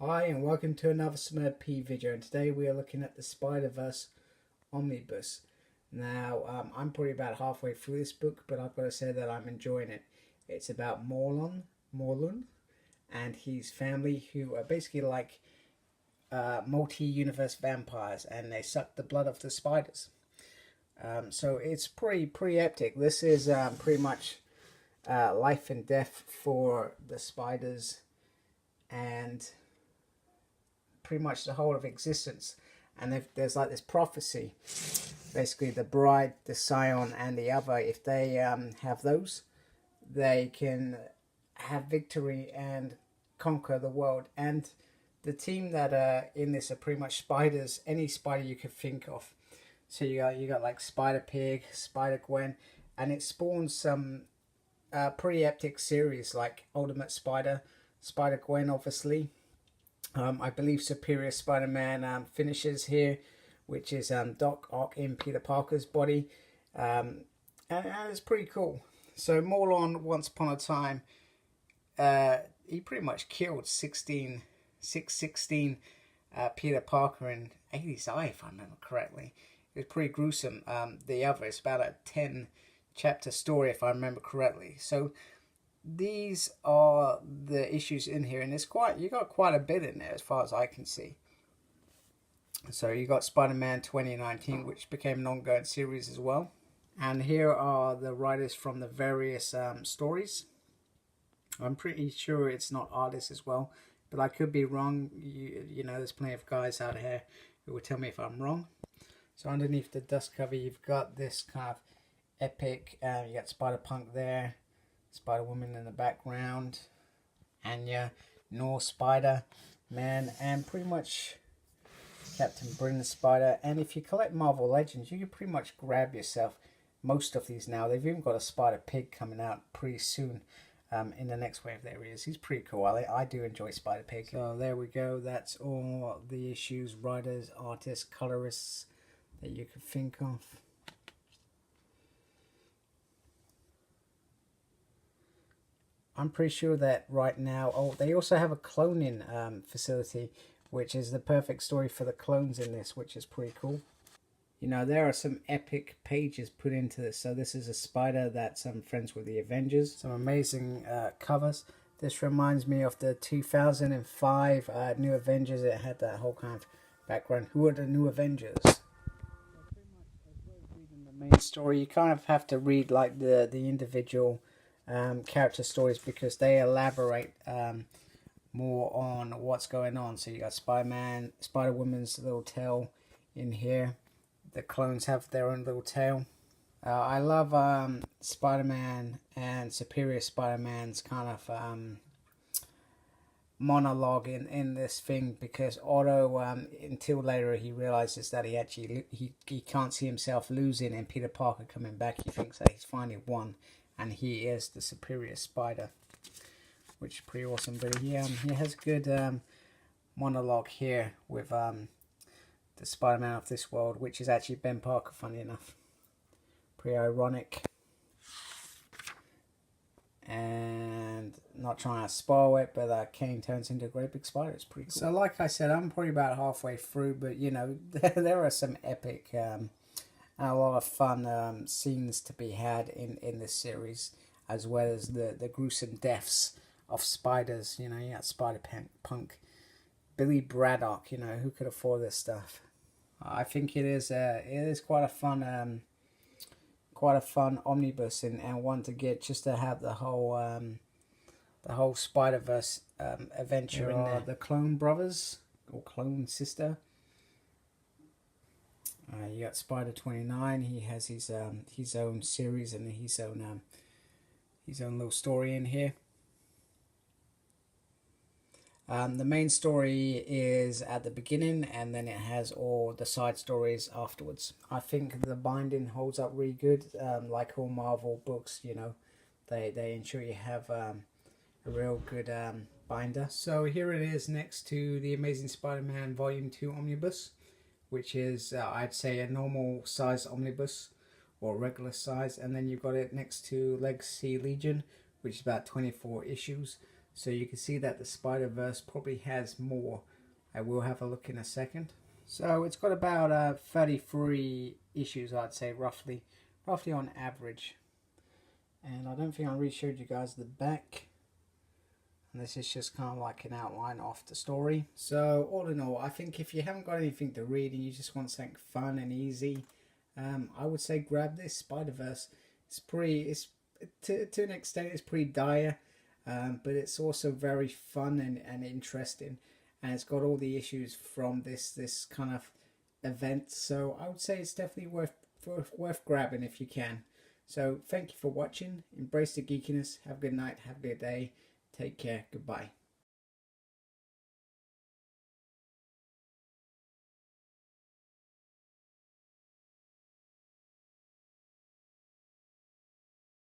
Hi and welcome to another Smurd P video, and today we are looking at the Spider-Verse Omnibus. Now, I'm probably about halfway through this book, but I've got to say that I'm enjoying it. It's about Morlun and his family, who are basically like multi-universe vampires, and they suck the blood of the spiders. So it's pretty epic. This is pretty much life and death for the spiders, and pretty much the whole of existence. And there's like this prophecy, basically the bride, the scion, and the other, if they have those, they can have victory and conquer the world. And the team that are in this are pretty much spiders, any spider you could think of. So you got like Spider Pig, Spider Gwen, and it spawns some pretty epic series like Ultimate Spider, Spider Gwen, obviously. I believe Superior Spider-Man finishes here, which is Doc Ock in Peter Parker's body, and it's pretty cool. So Morlun, once upon a time, he pretty much killed 616 Peter Parker in 80's eye, if I remember correctly. It was pretty gruesome. The other, it's about a 10-chapter story, if I remember correctly. So these are the issues in here, and you got quite a bit in there as far as I can see. So you got Spider-Man 2019, which became an ongoing series as well. And here are the writers from the various stories. I'm pretty sure it's not artists as well, but I could be wrong. You know, there's plenty of guys out here who will tell me if I'm wrong. So underneath the dust cover, you've got this kind of epic, you got Spider-Punk there, Spider-Woman in the background, Anya, North Spider-Man, and pretty much Captain Britain Spider. And if you collect Marvel Legends, you can pretty much grab yourself most of these now. They've even got a Spider-Pig coming out pretty soon in the next wave there he is. He's pretty cool. I do enjoy Spider-Pig. So there we go. That's all the issues, writers, artists, colorists that you could think of. I'm pretty sure that right now, they also have a cloning facility, which is the perfect story for the clones in this, which is pretty cool. You know, there are some epic pages put into this. So this is a spider that's friends with the Avengers. Some amazing covers. This reminds me of the 2005 New Avengers. It had that whole kind of background. Who are the New Avengers? Reading the main story, you kind of have to read like the individual character stories, because they elaborate more on what's going on. So you got Spider-Man, Spider-Woman's little tale in here. The clones have their own little tale. I love Spider-Man and Superior Spider-Man's kind of monologue in this thing, because Otto, until later, he realizes that he can't see himself losing, and Peter Parker coming back, he thinks that he's finally won, and he is the Superior Spider, which is pretty awesome. But he has a good monologue here with the Spider-Man of this world, which is actually Ben Parker, funny enough. Pretty ironic. And not trying to spoil it, but Kane turns into a great big spider. It's pretty cool. So like I said, I'm probably about halfway through, but you know, there are some epic and a lot of fun scenes to be had in this series, as well as the gruesome deaths of spiders. You know, you got Spider-Punk, Billy Braddock. You know, who could afford this stuff? I think it is quite a fun omnibus, and one to get, just to have the whole Spider-Verse adventure in there. The Clone Brothers or Clone Sister. You got Spider 29. He has his own series and his own little story in here. The main story is at the beginning, and then it has all the side stories afterwards. I think the binding holds up really good. Like all Marvel books, you know, they ensure you have a real good binder. So here it is next to the Amazing Spider-Man Volume 2 Omnibus, which is, I'd say, a normal size omnibus or regular size. And then you've got it next to Legacy Legion, which is about 24 issues. So you can see that the Spider-Verse probably has more. I will have a look in a second. So it's got about 33 issues, I'd say, roughly on average. And I don't think I really showed you guys the back. And this is just kind of like an outline of the story. So all in all, I think if you haven't got anything to read and you just want something fun and easy, I would say grab this Spider-Verse. It's to an extent it's pretty dire, but it's also very fun and interesting, and it's got all the issues from this kind of event. So I would say it's definitely worth grabbing if you can. So thank you for watching. Embrace the geekiness. Have a good night. Have a good day. Take care. Goodbye.